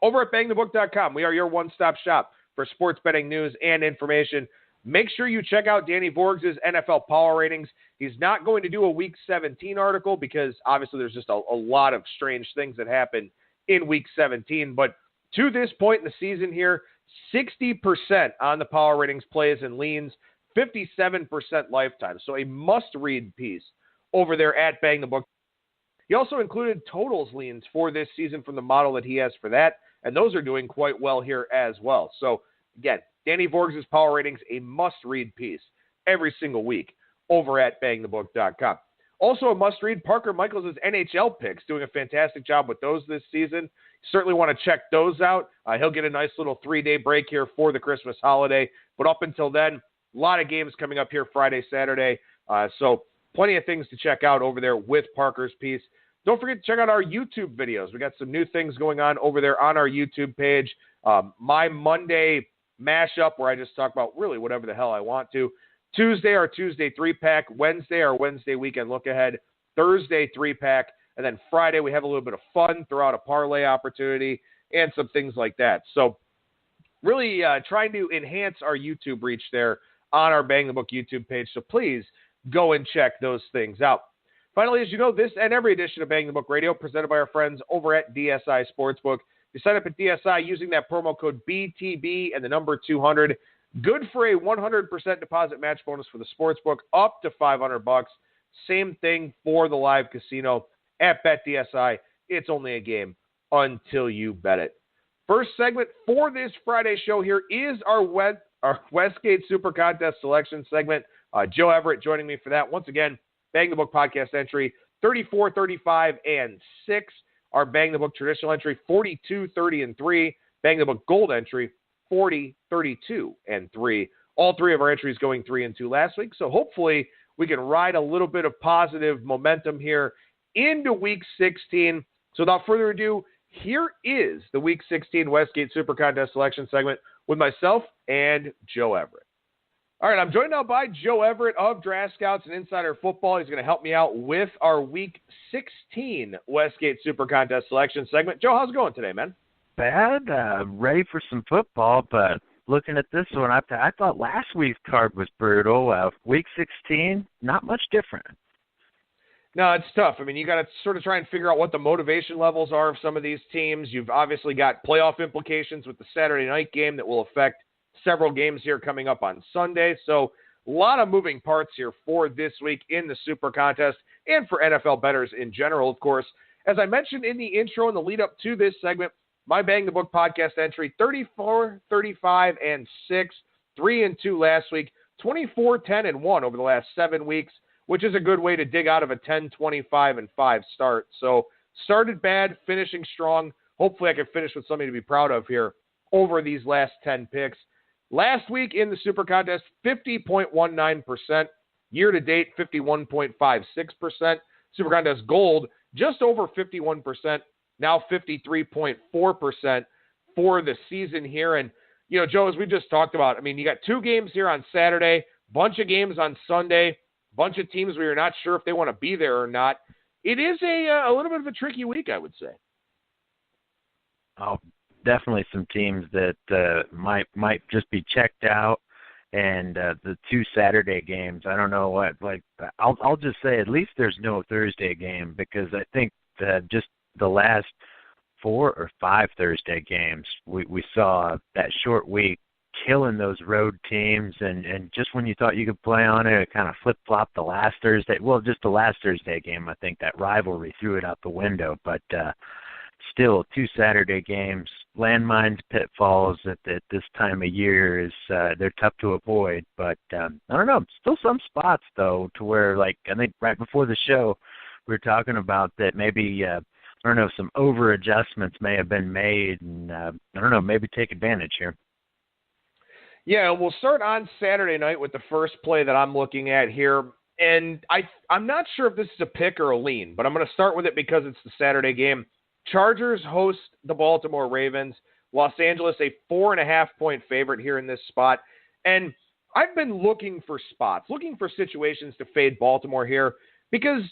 Over at BangTheBook.com, we are your one-stop shop for sports betting news and information. Make sure you check out Danny Vorgs' NFL Power Ratings. He's not going to do a Week 17 article because obviously there's just a lot of strange things that happen in Week 17. But to this point in the season here, 60% on the Power Ratings plays and leans, 57% lifetime. So a must-read piece over there at Bang the Book. He also included totals leans for this season from the model that he has for that, and those are doing quite well here as well. So, again, Danny Vorgs' Power Ratings, a must-read piece every single week over at BangTheBook.com. Also a must-read, Parker Michaels' NHL picks, doing a fantastic job with those this season. Certainly want to check those out. He'll get a nice little 3-day break here for the Christmas holiday. But up until then, a lot of games coming up here Friday, Saturday. So plenty of things to check out over there with Parker's piece. Don't forget to check out our YouTube videos. We got some new things going on over there on our YouTube page. My Monday mashup, where I just talk about really whatever the hell I want to. Tuesday, our Tuesday 3-pack. Wednesday, our Wednesday weekend look-ahead. Thursday, 3-pack. And then Friday, we have a little bit of fun throughout a parlay opportunity and some things like that. So really trying to enhance our YouTube reach there on our Bang the Book YouTube page. So please go and check those things out. Finally, as you know, this and every edition of Bang the Book Radio presented by our friends over at DSI Sportsbook. You sign up at DSI using that promo code BTB and the number 200. Good for a 100% deposit match bonus for the sportsbook, up to $500. Same thing for the live casino at BetDSI. It's only a game until you bet it. First segment for this Friday show here is our Westgate SuperContest selection segment. Joe Everett joining me for that. Once again, Bang the Book podcast entry 34, 35, and 6. Our Bang the Book traditional entry 42, 30, and 3. Bang the Book gold entry 40, 32, and 3. All three of our entries going 3 and 2 last week. So hopefully we can ride a little bit of positive momentum here into Week 16. So without further ado, here is the Week 16 Westgate SuperContest selection segment with myself and Joe Everett. All right, I'm joined now by Joe Everett of Draft Scouts and Insider Football. He's going to help me out with our Week 16 Westgate SuperContest selection segment. Joe, how's it going today, man? Bad. Ready for some football, but looking at this one, I thought last week's card was brutal. Week 16, not much different. No, it's tough. I mean, you got to sort of try and figure out what the motivation levels are of some of these teams. You've obviously got playoff implications with the Saturday night game that will affect several games here coming up on Sunday. So a lot of moving parts here for this week in the Super Contest and for NFL bettors in general, of course. As I mentioned in the intro and the lead up to this segment, my Bang the Book podcast entry 34, 35, and 6, 3 and 2 last week, 24, 10, and 1 over the last 7 weeks, which is a good way to dig out of a 10, 25, and 5 start. So started bad, finishing strong. Hopefully I can finish with something to be proud of here over these last 10 picks. Last week in the Super Contest, 50.19%. Year-to-date, 51.56%. Super Contest Gold, just over 51%. Now 53.4% for the season here. And, you know, Joe, as we just talked about, I mean, you got 2 games here on Saturday, bunch of games on Sunday, bunch of teams where you're not sure if they want to be there or not. It is a little bit of a tricky week, I would say. Oh, definitely some teams that might just be checked out, and the 2 Saturday games. I don't know what. Like, I'll just say at least there's no Thursday game, because I think that just the last 4 or 5 Thursday games we saw that short week killing those road teams, and just when you thought you could play on it, it kind of flip-flopped the last Thursday. Well, just the last Thursday game, I think that rivalry threw it out the window, but still 2 Saturday games, landmines, pitfalls at this time of year is they're tough to avoid. But I don't know, still some spots though to where, like, I think right before the show we were talking about that maybe I don't know, some over adjustments may have been made, and I don't know, maybe take advantage here. Yeah, we'll start on Saturday night with the first play that I'm looking at here. And I'm not sure if this is a pick or a lean, but I'm going to start with it because it's the Saturday game. Chargers host the Baltimore Ravens. Los Angeles, a 4.5-point favorite here in this spot. And I've been looking for spots, looking for situations to fade Baltimore here because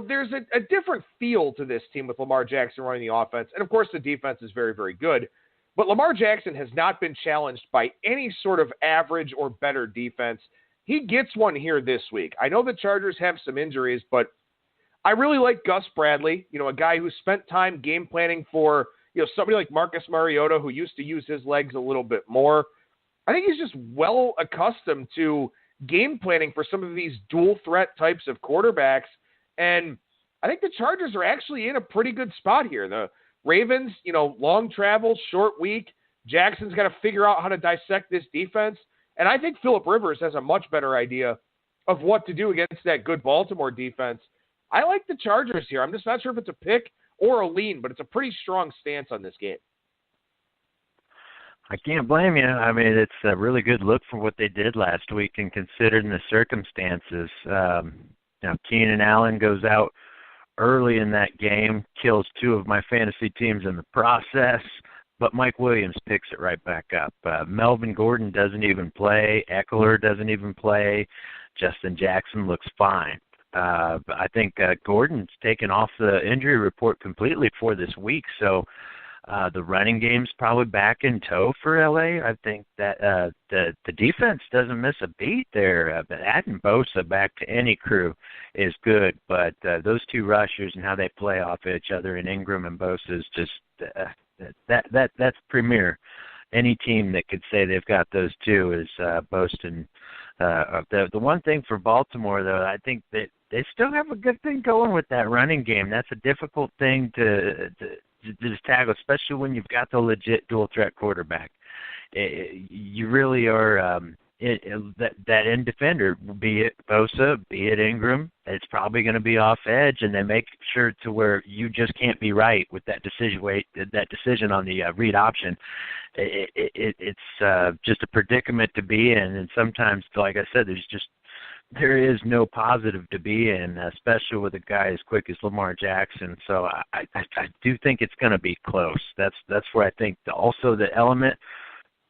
there's a different feel to this team with Lamar Jackson running the offense. And, of course, the defense is very, very good. But Lamar Jackson has not been challenged by any sort of average or better defense. He gets one here this week. I know the Chargers have some injuries, but I really like Gus Bradley, a guy who spent time game planning for, somebody like Marcus Mariota, who used to use his legs a little bit more. I think he's just well accustomed to game planning for some of these dual threat types of quarterbacks. And I think the Chargers are actually in a pretty good spot here. The Ravens, long travel, short week. Jackson's got to figure out how to dissect this defense. And I think Phillip Rivers has a much better idea of what to do against that good Baltimore defense. I like the Chargers here. I'm just not sure if it's a pick or a lean, but it's a pretty strong stance on this game. I can't blame you. I mean, it's a really good look for what they did last week, and considering the circumstances. Keenan Allen goes out early in that game, kills two of my fantasy teams in the process, but Mike Williams picks it right back up. Melvin Gordon doesn't even play. Eckler doesn't even play. Justin Jackson looks fine. But I think Gordon's taken off the injury report completely for this week, so the running game's probably back in tow for LA. I think that the defense doesn't miss a beat there. But adding Bosa back to any crew is good, but those two rushers and how they play off each other, and Ingram and Bosa, is just that's premier. Any team that could say they've got those two is boasting. The one thing for Baltimore, though, I think that they still have a good thing going with that running game. That's a difficult thing to just tackle, especially when you've got the legit dual threat quarterback. You really are that end defender, be it Bosa, be it Ingram. It's probably going to be off edge, and they make sure to where you just can't be right with that decision on the read option. It's just a predicament to be in, and sometimes, like I said, there is no positive to be in, especially with a guy as quick as Lamar Jackson. So I do think it's going to be close. That's where I think also the element,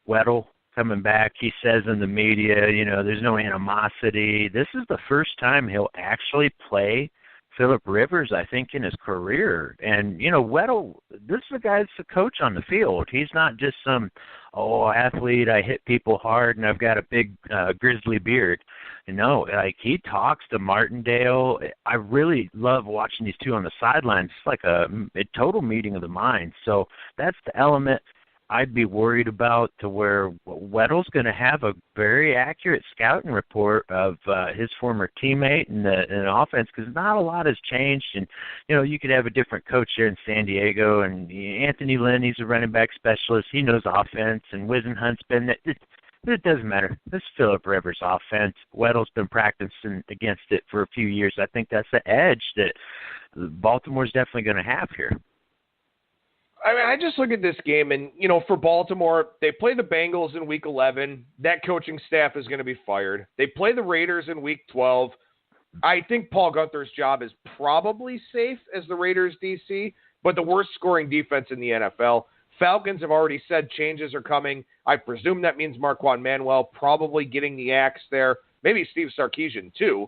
Weddle coming back, he says in the media, there's no animosity. This is the first time he'll actually play Phillip Rivers, I think, in his career. And, Weddle, this is a guy that's a coach on the field. He's not just some, athlete, I hit people hard and I've got a big grizzly beard. He talks to Martindale. I really love watching these two on the sidelines. It's like a total meeting of the minds. So that's the element I'd be worried about, to where Weddle's going to have a very accurate scouting report of his former teammate and the offense, because not a lot has changed. And, you could have a different coach here in San Diego, and Anthony Lynn, he's a running back specialist. He knows offense, and Wisenhunt's been – it doesn't matter. This is Phillip Rivers' offense. Weddle's been practicing against it for a few years. I think that's the edge that Baltimore's definitely going to have here. I mean, I just look at this game, and, for Baltimore, they play the Bengals in Week 11. That coaching staff is going to be fired. They play the Raiders in Week 12. I think Paul Gunther's job is probably safe as the Raiders DC, but the worst scoring defense in the NFL. Falcons have already said changes are coming. I presume that means Marquand Manuel probably getting the axe there. Maybe Steve Sarkisian, too.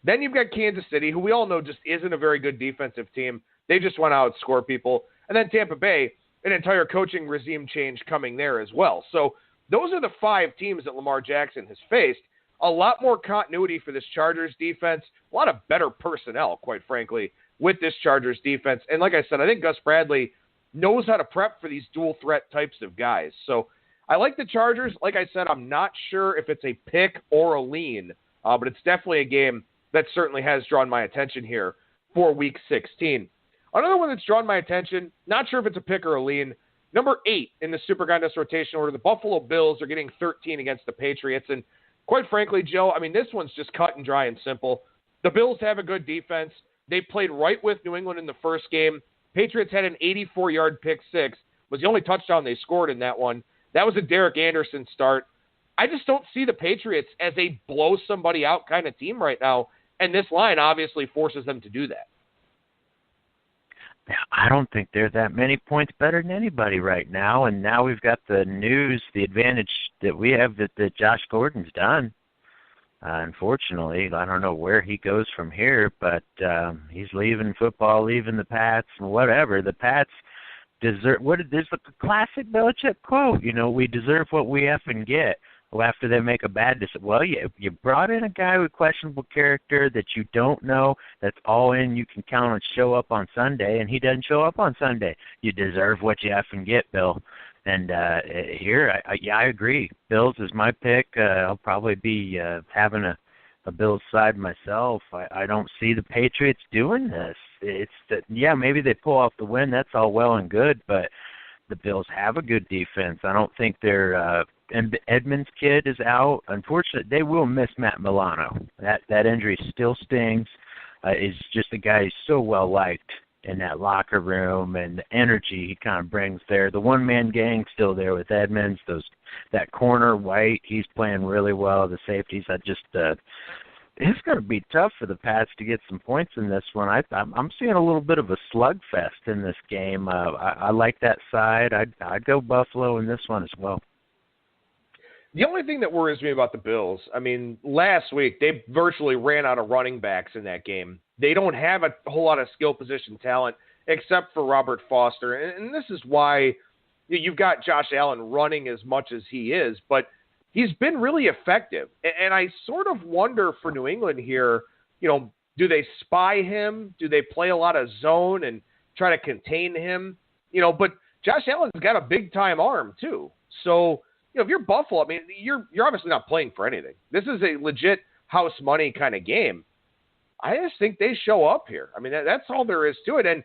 Then you've got Kansas City, who we all know just isn't a very good defensive team. They just want to outscore people. And then Tampa Bay, an entire coaching regime change coming there as well. So those are the 5 teams that Lamar Jackson has faced. A lot more continuity for this Chargers defense. A lot of better personnel, quite frankly, with this Chargers defense. And like I said, I think Gus Bradley knows how to prep for these dual threat types of guys. So I like the Chargers. Like I said, I'm not sure if it's a pick or a lean, but it's definitely a game that certainly has drawn my attention here for Week 16. Another one that's drawn my attention, not sure if it's a pick or a lean, number 8 in the SuperContest rotation order, the Buffalo Bills are getting 13 against the Patriots. And quite frankly, Joe, I mean, this one's just cut and dry and simple. The Bills have a good defense. They played right with New England in the first game. Patriots had an 84-yard pick six, was the only touchdown they scored in that one. That was a Derek Anderson start. I just don't see the Patriots as a blow somebody out kind of team right now, and this line obviously forces them to do that. I don't think they're that many points better than anybody right now, and now we've got the news, the advantage that we have that Josh Gordon's done. Unfortunately, I don't know where he goes from here, but he's leaving football, leaving the Pats, and whatever. The Pats deserve there's a classic Belichick quote, we deserve what we effing get. Well, after they make a bad decision, well, you brought in a guy with questionable character that you don't know, that's all in, you can count on show up on Sunday, and he doesn't show up on Sunday. You deserve what you effing get, Bill. And here, I agree. Bills is my pick. I'll probably be having a Bills side myself. I don't see the Patriots doing this. It's that, maybe they pull off the win. That's all well and good, but the Bills have a good defense. I don't think they're and Edmonds' kid is out. Unfortunately, they will miss Matt Milano. That injury still stings. Is just a guy who's so well liked in that locker room, and the energy he kind of brings there. The one-man gang still there with Edmonds. That corner, White, he's playing really well. The safeties, it's going to be tough for the Pats to get some points in this one. I'm seeing a little bit of a slugfest in this game. I like that side. I'd go Buffalo in this one as well. The only thing that worries me about the Bills, last week they virtually ran out of running backs in that game. They don't have a whole lot of skill position talent except for Robert Foster. And this is why you've got Josh Allen running as much as he is, but he's been really effective. And I sort of wonder for New England here, do they spy him? Do they play a lot of zone and try to contain him? But Josh Allen's got a big-time arm too. So, if you're Buffalo, you're obviously not playing for anything. This is a legit house money kind of game. I just think they show up here. That's all there is to it. And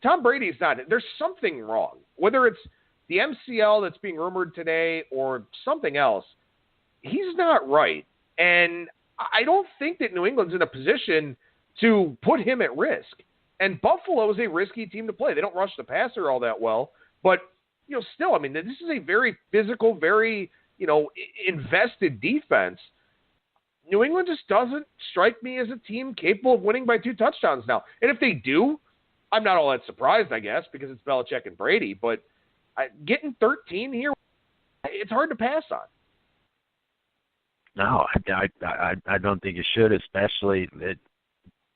Tom Brady's not. There's something wrong. Whether it's the MCL that's being rumored today or something else, he's not right. And I don't think that New England's in a position to put him at risk. And Buffalo is a risky team to play. They don't rush the passer all that well, but still, this is a very physical, very, invested defense. New England just doesn't strike me as a team capable of winning by 2 touchdowns now. And if they do, I'm not all that surprised, I guess, because it's Belichick and Brady. But getting 13 here, it's hard to pass on. No, I don't think you should, especially that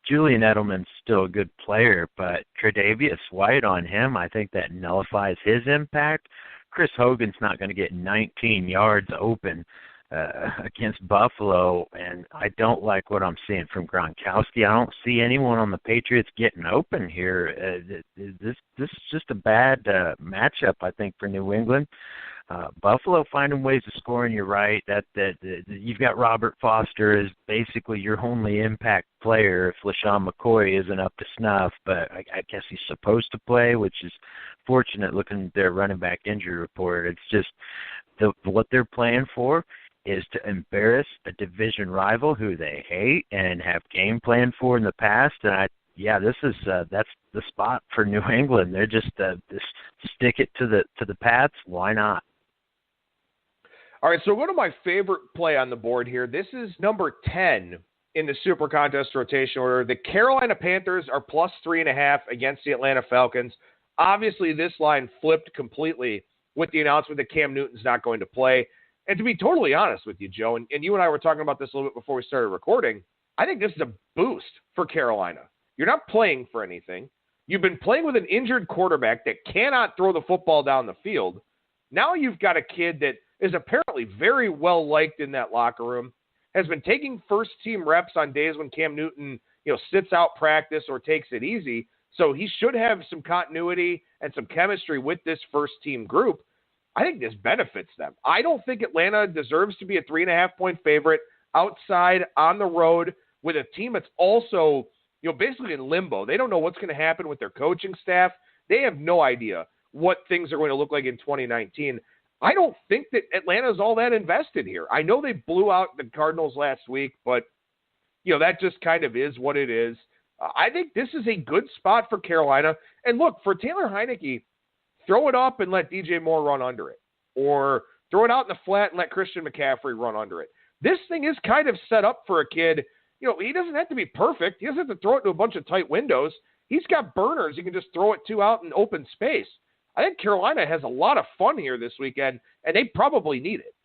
Julian Edelman's still a good player, but Tre'Davious White on him, I think that nullifies his impact. Chris Hogan's not going to get 19 yards open against Buffalo, and I don't like what I'm seeing from Gronkowski. I don't see anyone on the Patriots getting open here. This is just a bad matchup, I think, for New England. Buffalo finding ways to score, and you're right that you've got Robert Foster as basically your only impact player if LaShawn McCoy isn't up to snuff, but I guess he's supposed to play, which is fortunate looking at their running back injury report. It's just what they're playing for is to embarrass a division rival who they hate and have game planned for in the past, and that's the spot for New England. They're just stick it to the Pats. Why not? All right, so one of my favorite play on the board here, this is number 10 in the SuperContest rotation order. The Carolina Panthers are plus 3.5 against the Atlanta Falcons. Obviously, this line flipped completely with the announcement that Cam Newton's not going to play. And to be totally honest with you, Joe, and you and I were talking about this a little bit before we started recording, I think this is a boost for Carolina. You're not playing for anything. You've been playing with an injured quarterback that cannot throw the football down the field. Now you've got a kid that is apparently very well liked in that locker room, has been taking first-team reps on days when Cam Newton, sits out practice or takes it easy. So he should have some continuity and some chemistry with this first-team group. I think this benefits them. I don't think Atlanta deserves to be a 3.5-point favorite outside on the road with a team that's also, basically in limbo. They don't know what's going to happen with their coaching staff. They have no idea what things are going to look like in 2019. I don't think that Atlanta's all that invested here. I know they blew out the Cardinals last week, but, that just kind of is what it is. I think this is a good spot for Carolina. And look, for Taylor Heineke, throw it up and let DJ Moore run under it. Or throw it out in the flat and let Christian McCaffrey run under it. This thing is kind of set up for a kid. He doesn't have to be perfect. He doesn't have to throw it to a bunch of tight windows. He's got burners he can just throw it to out in open space. I think Carolina has a lot of fun here this weekend, and they probably need it.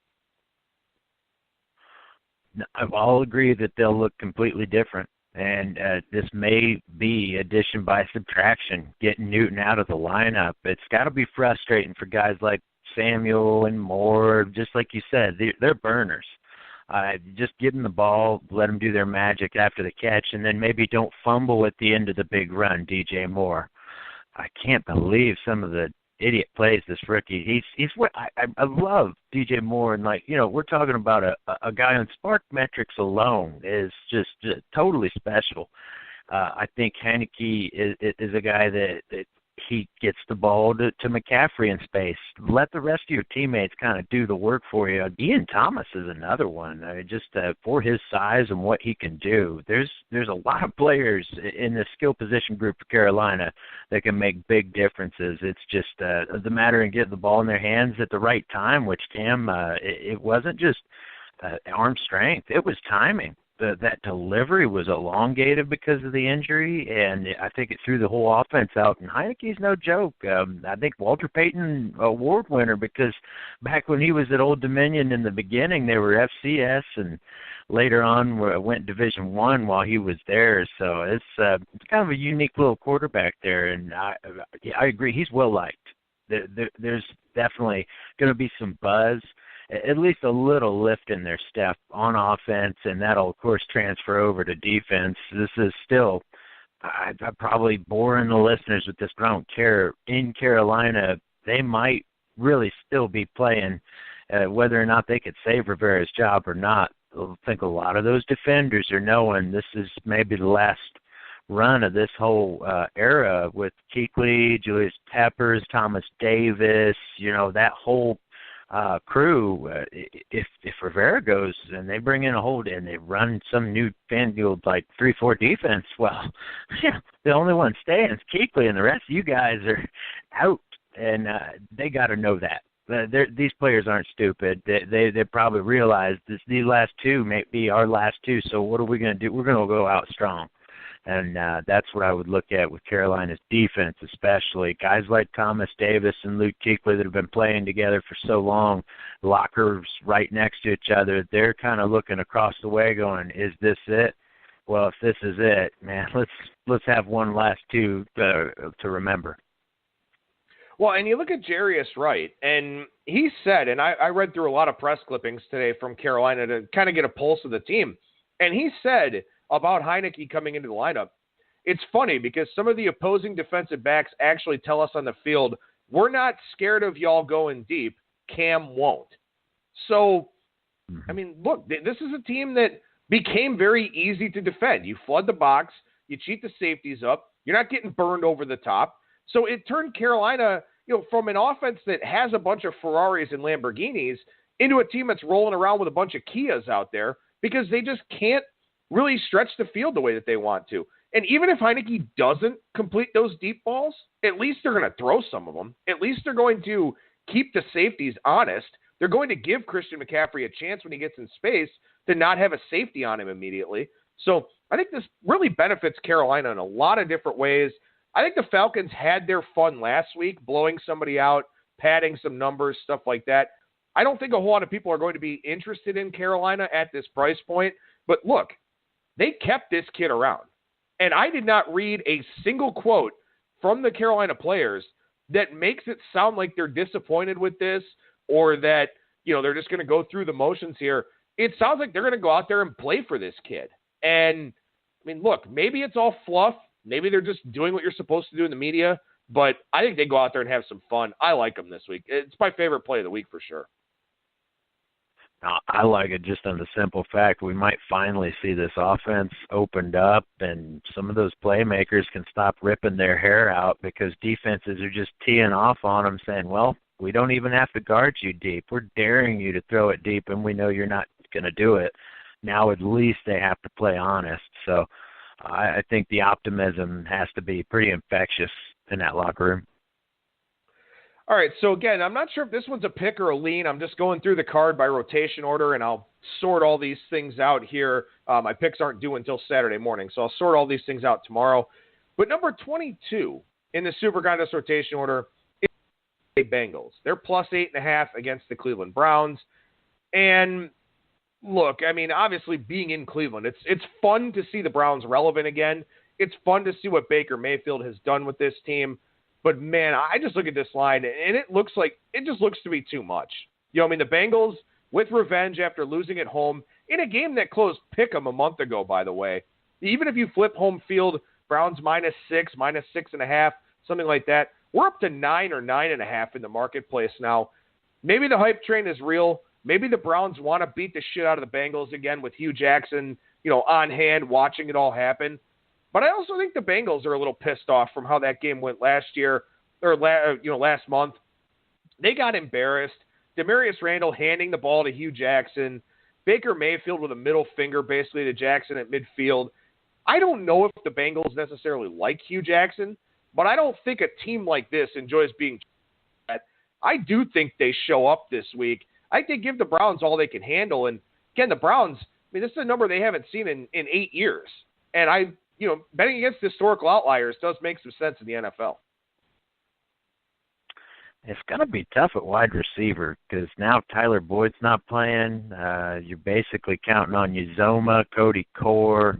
I'll agree that they'll look completely different. And this may be addition by subtraction, getting Newton out of the lineup. It's got to be frustrating for guys like Samuel and Moore. Just like you said, they're burners. Just give them the ball, let them do their magic after the catch, and then maybe don't fumble at the end of the big run, DJ Moore. I can't believe some of the idiot plays this rookie. He's what I love DJ Moore, and we're talking about a guy on Spark metrics alone is just totally special. I think Heineke is a guy that he gets the ball to McCaffrey in space. Let the rest of your teammates kind of do the work for you. Ian Thomas is another one. Just for his size and what he can do. There's a lot of players in the skill position group for Carolina that can make big differences. It's just the matter of getting the ball in their hands at the right time, which, Cam, it wasn't just arm strength. It was timing. That delivery was elongated because of the injury, and I think it threw the whole offense out. And Heineke's no joke. I think Walter Payton award winner, because back when he was at Old Dominion in the beginning, they were FCS, and later on went Division I while he was there. So it's kind of a unique little quarterback there, and I agree. He's well-liked. There's definitely going to be some buzz, at least a little lift in their step on offense, and that'll, of course, transfer over to defense. This is still, I'm probably boring the listeners with this, but I don't care. In Carolina, they might really still be playing whether or not they could save Rivera's job or not. I think a lot of those defenders are knowing this is maybe the last run of this whole era with Kuechly, Julius Peppers, Thomas Davis, that whole crew. If Rivera goes and they bring in a hold and they run some new fangled 3-4 defense, well, the only one staying is Kuechly, and the rest of you guys are out, and they got to know that. These players aren't stupid. They probably realize these last two may be our last two, so what are we going to do? We're going to go out strong. And that's what I would look at with Carolina's defense, especially. Guys like Thomas Davis and Luke Kuechly that have been playing together for so long, lockers right next to each other, they're kind of looking across the way going, is this it? Well, if this is it, man, let's have one last two to remember. Well, and you look at Jarius Wright, and he said, and I read through a lot of press clippings today from Carolina to kind of get a pulse of the team, and he said about Heineke coming into the lineup, it's funny because some of the opposing defensive backs actually tell us on the field, we're not scared of y'all going deep. Cam won't. So, I mean, look, this is a team that became very easy to defend. You flood the box, you cheat the safeties up, you're not getting burned over the top. So it turned Carolina, from an offense that has a bunch of Ferraris and Lamborghinis into a team that's rolling around with a bunch of Kias out there because they just can't really stretch the field the way that they want to. And even if Heineke doesn't complete those deep balls, at least they're going to throw some of them. At least they're going to keep the safeties honest. They're going to give Christian McCaffrey a chance when he gets in space to not have a safety on him immediately. So I think this really benefits Carolina in a lot of different ways. I think the Falcons had their fun last week, blowing somebody out, padding some numbers, stuff like that. I don't think a whole lot of people are going to be interested in Carolina at this price point. But look, they kept this kid around. And I did not read a single quote from the Carolina players that makes it sound like they're disappointed with this or that, they're just going to go through the motions here. It sounds like they're going to go out there and play for this kid. And, I mean, look, maybe it's all fluff. Maybe they're just doing what you're supposed to do in the media. But I think they go out there and have some fun. I like them this week. It's my favorite play of the week for sure. I like it just on the simple fact we might finally see this offense opened up and some of those playmakers can stop ripping their hair out because defenses are just teeing off on them saying, well, we don't even have to guard you deep. We're daring you to throw it deep, and we know you're not going to do it. Now at least they have to play honest. So I think the optimism has to be pretty infectious in that locker room. All right, so again, I'm not sure if this one's a pick or a lean. I'm just going through the card by rotation order, and I'll sort all these things out here. My picks aren't due until Saturday morning, so I'll sort all these things out tomorrow. But number 22 in the SuperContest rotation order is the Bengals. They're plus 8.5 against the Cleveland Browns. And Look, I mean, obviously being in Cleveland, it's fun to see the Browns relevant again. It's fun to see what Baker Mayfield has done with this team. But, man, I just look at this line, and it just looks to be too much. You know, I mean, the Bengals, with revenge after losing at home, in a game that closed pick'em a month ago, by the way. Even if you flip home field, Browns -6, -6.5, something like that, we're up to 9 or 9.5 in the marketplace now. Maybe the hype train is real. Maybe the Browns want to beat the shit out of the Bengals again with Hugh Jackson, on hand, watching it all happen. But I also think the Bengals are a little pissed off from how that game went last year, or last month. They got embarrassed. Demarius Randall handing the ball to Hugh Jackson. Baker Mayfield with a middle finger basically to Jackson at midfield. I don't know if the Bengals necessarily like Hugh Jackson, but I don't think a team like this enjoys being at. I do think they show up this week. I think they give the Browns all they can handle. And, again, the Browns, I mean, this is a number they haven't seen in 8 years. And betting against historical outliers does make some sense in the NFL. It's going to be tough at wide receiver because now Tyler Boyd's not playing. You're basically counting on Uzoma, Cody Core,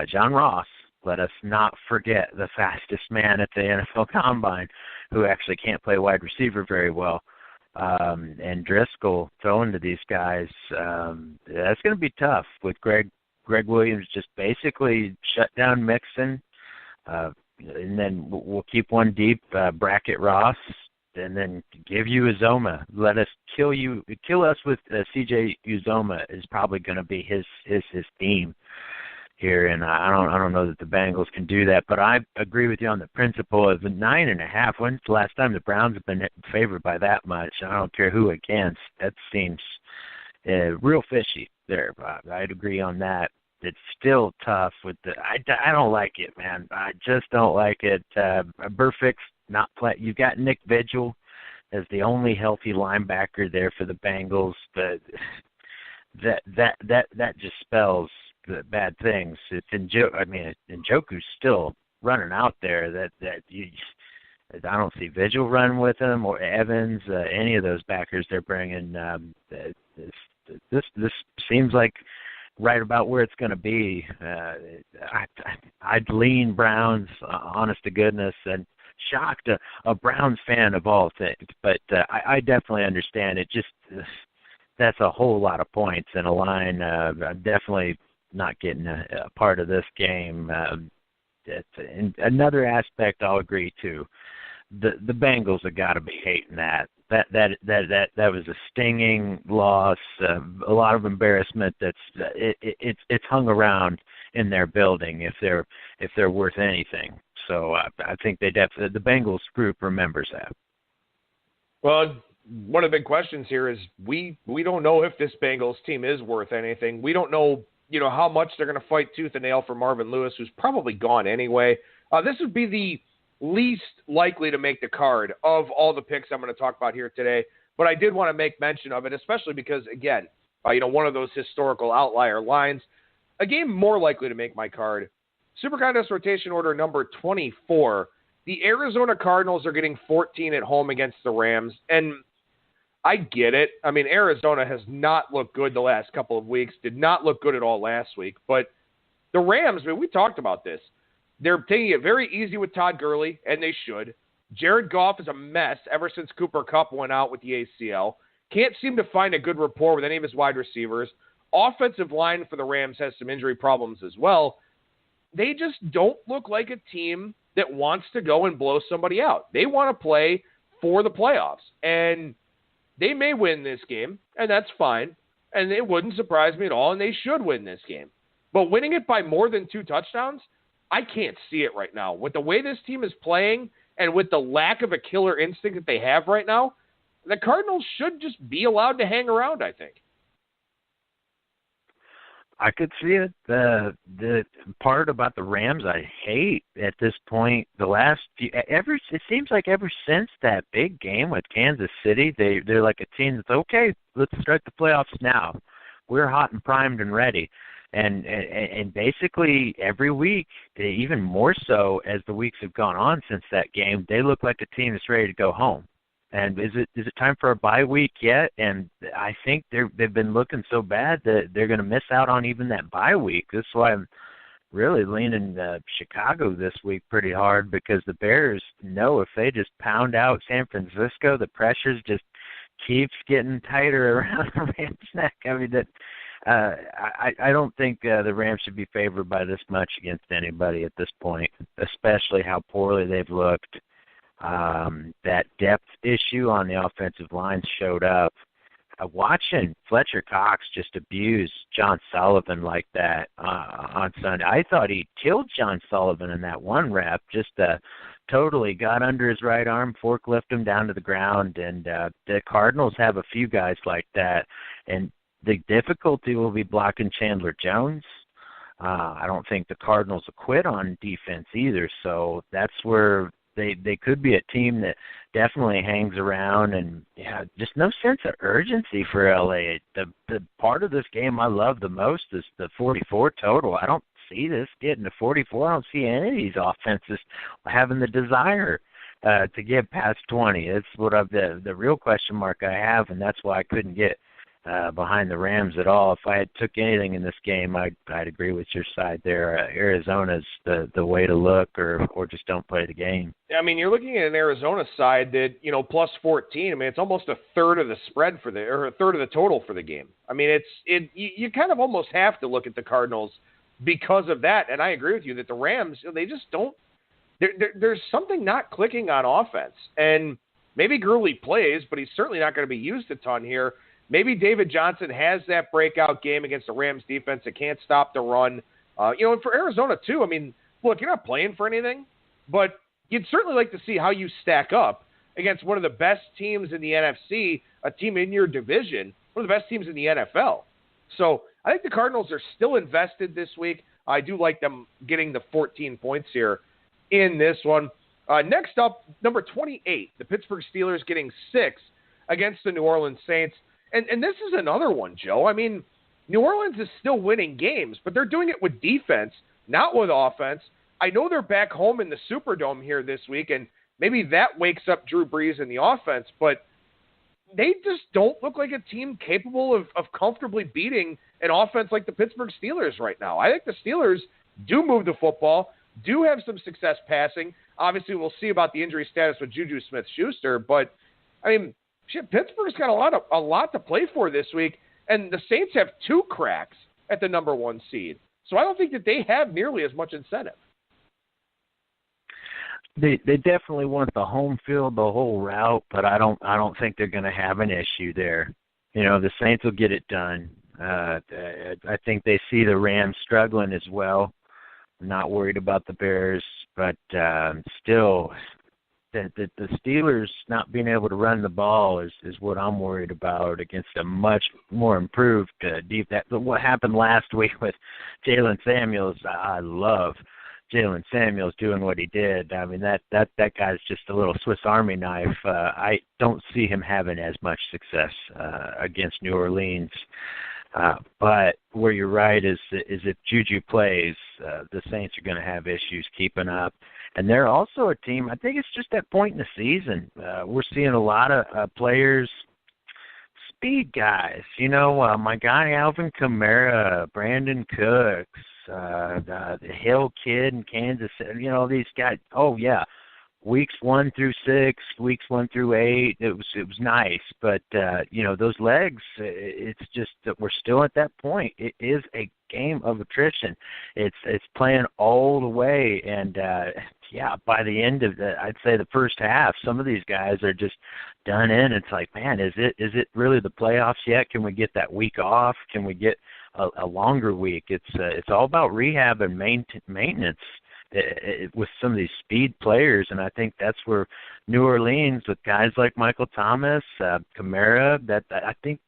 John Ross. Let us not forget the fastest man at the NFL Combine who actually can't play wide receiver very well. And Driscoll throwing to these guys. That's going to be tough with Greg Williams just basically shut down Mixon. And then we'll keep one deep, bracket Ross. And then give you Uzoma. Let us kill us with CJ Uzoma is probably going to be his theme here. And I don't know that the Bengals can do that. But I agree with you on the principle of the 9.5. When's the last time the Browns have been favored by that much? I don't care who against. That seems real fishy there, Bob. I'd agree on that. It's still tough with I don't like it, man. I just don't like it. Burfict's not play. You've got Nick Vigil as the only healthy linebacker there for the Bengals, but that just spells the bad things. It's Njoku's still running out there. I don't see Vigil running with him or Evans, any of those backers they're bringing. This seems like right about where it's going to be. I'd lean Browns, honest to goodness, and shocked a Browns fan of all things. But I definitely understand it. Just that's a whole lot of points in a line. I'm definitely not getting a part of this game. And another aspect I'll agree to. The Bengals have got to be hating that. That was a stinging loss, a lot of embarrassment. It's hung around in their building if they're worth anything. So I think the Bengals group remembers that. Well, one of the big questions here is we don't know if this Bengals team is worth anything. We don't know how much they're going to fight tooth and nail for Marvin Lewis, who's probably gone anyway. This would be the least likely to make the card of all the picks I'm going to talk about here today. But I did want to make mention of it, especially because, again, one of those historical outlier lines. A game more likely to make my card. SuperContest rotation order number 24. The Arizona Cardinals are getting 14 at home against the Rams. And I get it. I mean, Arizona has not looked good the last couple of weeks. Did not look good at all last week. But the Rams, we talked about this. They're taking it very easy with Todd Gurley, and they should. Jared Goff is a mess ever since Cooper Kupp went out with the ACL. Can't seem to find a good rapport with any of his wide receivers. Offensive line for the Rams has some injury problems as well. They just don't look like a team that wants to go and blow somebody out. They want to play for the playoffs, and they may win this game, and that's fine, and it wouldn't surprise me at all, and they should win this game. But winning it by more than 2 touchdowns, I can't see it right now. With the way this team is playing and with the lack of a killer instinct that they have right now, the Cardinals should just be allowed to hang around, I think. I could see it. The part about the Rams I hate at this point, it seems like ever since that big game with Kansas City, they're like a team that's, okay, let's start the playoffs now. We're hot and primed and ready. And basically every week, even more so as the weeks have gone on since that game, they look like a team that's ready to go home. And is it time for a bye week yet? And I think they've been looking so bad that they're going to miss out on even that bye week. That's why I'm really leaning Chicago this week pretty hard, because the Bears know if they just pound out San Francisco, the pressures just keeps getting tighter around the Rams' neck. I mean, that I don't think the Rams should be favored by this much against anybody at this point, especially how poorly they've looked. That depth issue on the offensive line showed up. Watching Fletcher Cox just abuse John Sullivan like that on Sunday. I thought he killed John Sullivan in that one rep, just totally got under his right arm, forklift him down to the ground, and the Cardinals have a few guys like that, and the difficulty will be blocking Chandler Jones. I don't think the Cardinals will quit on defense either, so that's where they could be a team that definitely hangs around, and just no sense of urgency for LA. The part of this game I love the most is the 44 total. I don't see this getting to 44. I don't see any of these offenses having the desire to get past 20. It's what the real question mark I have, and that's why I couldn't get behind the Rams at all. If I had took anything in this game, I'd agree with your side there. Arizona's the way to look, or just don't play the game. I mean, you're looking at an Arizona side that, plus 14. I mean, it's almost a third of the spread or a third of the total for the game. I mean, you kind of almost have to look at the Cardinals because of that. And I agree with you that the Rams, they just don't. There's something not clicking on offense. And maybe Gurley plays, but he's certainly not going to be used a ton here. Maybe David Johnson has that breakout game against the Rams defense that can't stop the run. And for Arizona, too, I mean, look, you're not playing for anything, but you'd certainly like to see how you stack up against one of the best teams in the NFC, a team in your division, one of the best teams in the NFL. So I think the Cardinals are still invested this week. I do like them getting the 14 points here in this one. Next up, number 28, the Pittsburgh Steelers getting 6 against the New Orleans Saints. And this is another one, Joe. I mean, New Orleans is still winning games, but they're doing it with defense, not with offense. I know they're back home in the Superdome here this week, and maybe that wakes up Drew Brees in the offense, but they just don't look like a team capable of comfortably beating an offense like the Pittsburgh Steelers right now. I think the Steelers do move the football, do have some success passing. Obviously, we'll see about the injury status with Juju Smith-Schuster, but, I mean, Pittsburgh's got a lot to play for this week, and the Saints have 2 cracks at the number 1 seed. So I don't think that they have nearly as much incentive. They definitely want the home field the whole route, but I don't think they're going to have an issue there. The Saints will get it done. I think they see the Rams struggling as well. I'm not worried about the Bears, but still. The Steelers not being able to run the ball is what I'm worried about against a much more improved deep. What happened last week with Jalen Samuels, I love Jalen Samuels doing what he did. I mean, that guy's just a little Swiss Army knife. I don't see him having as much success against New Orleans. But where you're right is if Juju plays, the Saints are going to have issues keeping up. And they're also a team, I think it's just that point in the season. We're seeing a lot of players, speed guys. My guy Alvin Kamara, Brandon Cooks, the Hill kid in Kansas City, these guys. Oh, yeah. Weeks 1 through 6, weeks 1 through 8, it was nice, but those legs, it's just that we're still at that point. It is a game of attrition. It's playing all the way, and by the end of I'd say the first half, some of these guys are just done in. It's like, man, is it really the playoffs yet? Can we get that week off? Can we get a longer week? It's all about rehab and maintenance. With some of these speed players, and I think that's where New Orleans, with guys like Michael Thomas, Kamara, I think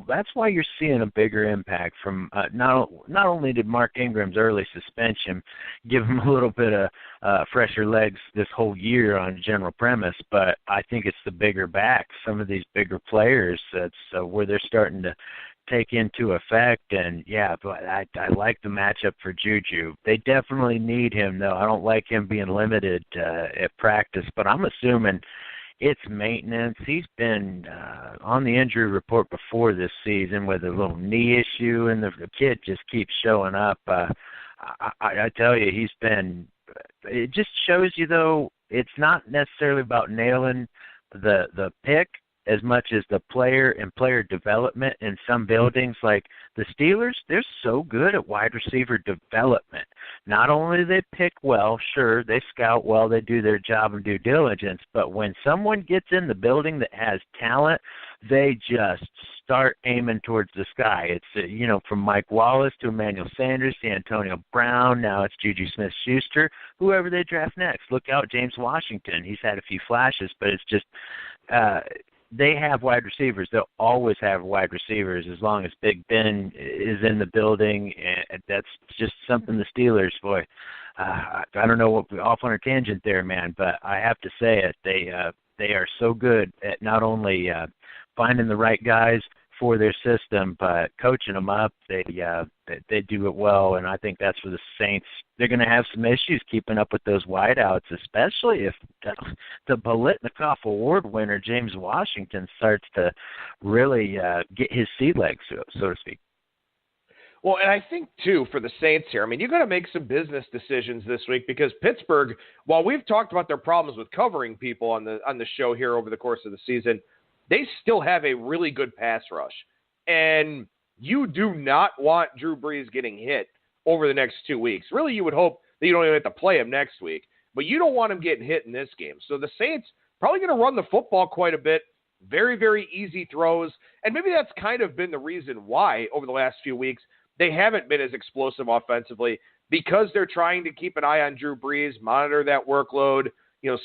that's why you're seeing a bigger impact from not only did Mark Ingram's early suspension give him a little bit of fresher legs this whole year on general premise, but I think it's the bigger backs, some of these bigger players, that's where they're starting to take into effect. And but I like the matchup for Juju. They definitely need him, though. I don't like him being limited at practice, but I'm assuming it's maintenance. He's been on the injury report before this season with a little knee issue, and the kid just keeps showing up. I tell you, he's been – it just shows you, though, it's not necessarily about nailing the pick as much as the player and player development in some buildings. Like the Steelers, they're so good at wide receiver development. Not only do they pick well, sure, they scout well, they do their job and due diligence, but when someone gets in the building that has talent, they just start aiming towards the sky. It's, from Mike Wallace to Emmanuel Sanders to Antonio Brown, now it's Juju Smith-Schuster, whoever they draft next. Look out, James Washington. He's had a few flashes, but it's just they have wide receivers. They'll always have wide receivers as long as Big Ben is in the building. And that's just something the Steelers, boy. I don't know what off on a tangent there, man, but I have to say it. They are so good at not only finding the right guys for their system, but coaching them up. They do it well, and I think that's where the Saints, they're going to have some issues keeping up with those wideouts, especially if the Biletnikoff Award winner, James Washington, starts to really get his sea legs, so to speak. Well, and I think, too, for the Saints here, I mean, you got to make some business decisions this week because Pittsburgh, while we've talked about their problems with covering people on the show here over the course of the season, they still have a really good pass rush. And you do not want Drew Brees getting hit over the next 2 weeks. Really, you would hope that you don't even have to play him next week. But you don't want him getting hit in this game. So the Saints probably going to run the football quite a bit. Very, very easy throws. And maybe that's kind of been the reason why over the last few weeks they haven't been as explosive offensively, because they're trying to keep an eye on Drew Brees, monitor that workload,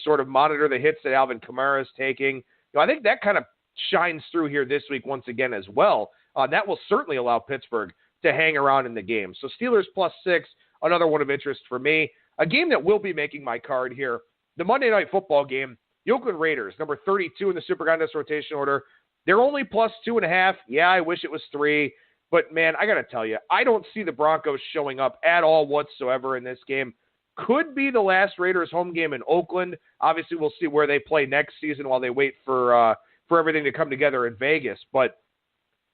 sort of monitor the hits that Alvin Kamara is taking. I think that kind of shines through here this week once again as well. That will certainly allow Pittsburgh to hang around in the game. So Steelers +6, another one of interest for me. A game that will be making my card here, the Monday Night Football game, the Oakland Raiders, number 32 in the SuperContest rotation order. They're only +2.5. Yeah, I wish it was 3. But, man, I got to tell you, I don't see the Broncos showing up at all whatsoever in this game. Could be the last Raiders home game in Oakland. Obviously, we'll see where they play next season while they wait for everything to come together in Vegas. But,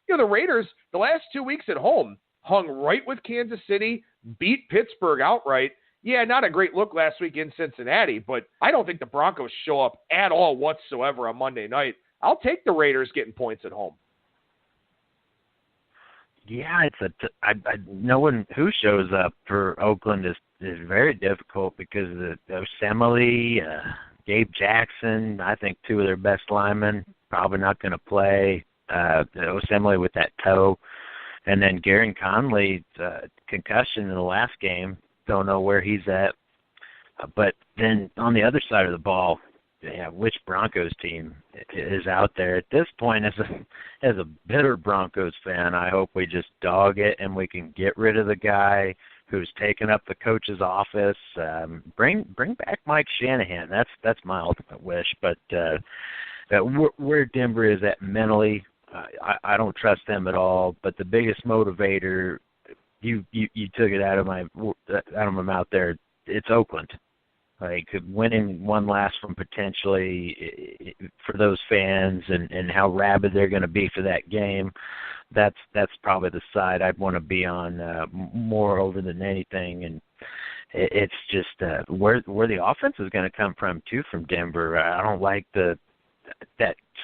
the Raiders, the last 2 weeks at home, hung right with Kansas City, beat Pittsburgh outright. Yeah, not a great look last week in Cincinnati, but I don't think the Broncos show up at all whatsoever on Monday night. I'll take the Raiders getting points at home. Yeah, no one who shows up for Oakland is very difficult because of the Osemele, Gabe Jackson, I think 2 of their best linemen, probably not going to play. Osemele with that toe. And then Garen Conley, concussion in the last game, don't know where he's at. But then on the other side of the ball, which Broncos team is out there at this point? As a bitter Broncos fan, I hope we just dog it and we can get rid of the guy who's taken up the coach's office. Bring back Mike Shanahan. That's my ultimate wish. But where Denver is at mentally, I don't trust them at all. But the biggest motivator, you took it out of my mouth there. It's Oakland. Like winning one last one potentially for those fans and how rabid they're going to be for that game, that's probably the side I'd want to be on more over than anything. And it's just where the offense is going to come from too from Denver. I don't like that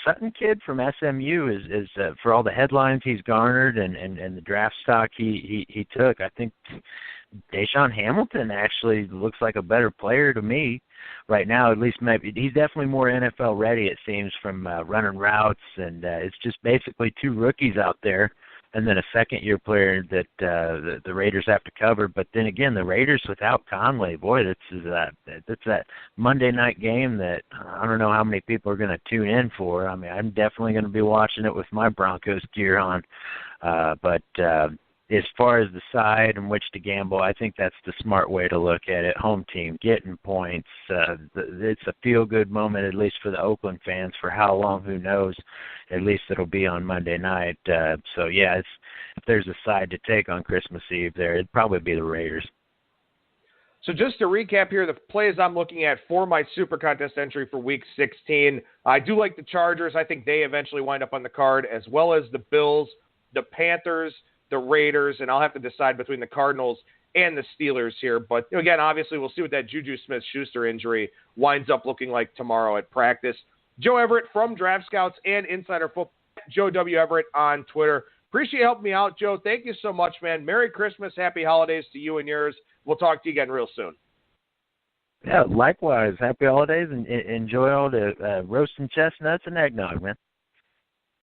Sutton kid from SMU is for all the headlines he's garnered and the draft stock he took. I think Deshaun Hamilton actually looks like a better player to me right now. At least maybe he's definitely more NFL ready, it seems, from running routes, and it's just basically 2 rookies out there, and then a second-year player that the Raiders have to cover. But then again, the Raiders without Conley, boy, that's that Monday night game that I don't know how many people are going to tune in for. I mean, I'm definitely going to be watching it with my Broncos gear on, but as far as the side in which to gamble, I think that's the smart way to look at it. Home team, getting points. It's a feel-good moment, at least for the Oakland fans. For how long, who knows? At least it'll be on Monday night. So, yeah, if there's a side to take on Christmas Eve there, it'd probably be the Raiders. So just to recap here, the plays I'm looking at for my Super Contest entry for Week 16, I do like the Chargers. I think they eventually wind up on the card, as well as the Bills, the Panthers, the Raiders, and I'll have to decide between the Cardinals and the Steelers here. But again, obviously, we'll see what that Juju Smith-Schuster injury winds up looking like tomorrow at practice. Joe Everett from Draft Scouts and Insider Football, Joe W. Everett on Twitter. Appreciate you helping me out, Joe. Thank you so much, man. Merry Christmas. Happy holidays to you and yours. We'll talk to you again real soon. Yeah, likewise. Happy holidays, and enjoy all the roasting chestnuts and eggnog, man.